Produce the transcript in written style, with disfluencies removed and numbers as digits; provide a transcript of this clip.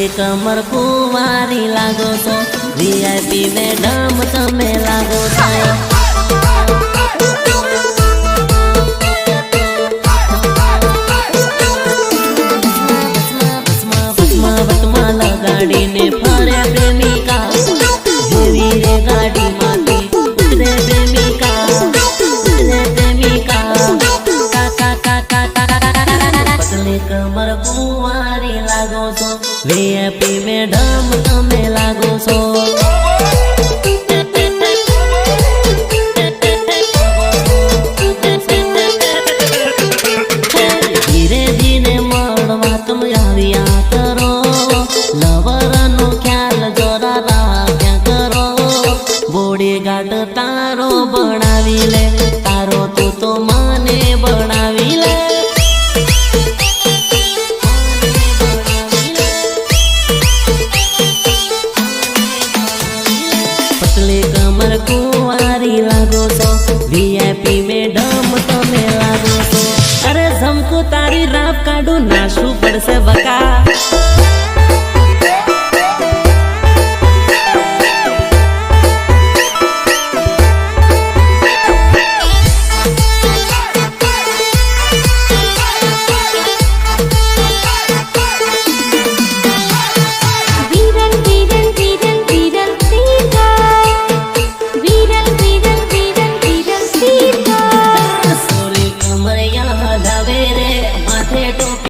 पतली कमर कुंवारी लागो छो, वीआईपी मैडम तमे लागो छो। लगाड़ी ने फरे प्रेमिका, हेवी रे गाड़ी माटी उतरे प्रेमिका, उतरे प्रेमिका। का पतली कमर कुंवारी लागो छो, वीआईपी मैडम तमे लागो छो। धीरे धीरे मळवा तम आविया करो, लवरनो ख्याल जरा राख्या करो। बॉडीगार्ड तारो बनावी ले, तारो तो माने बना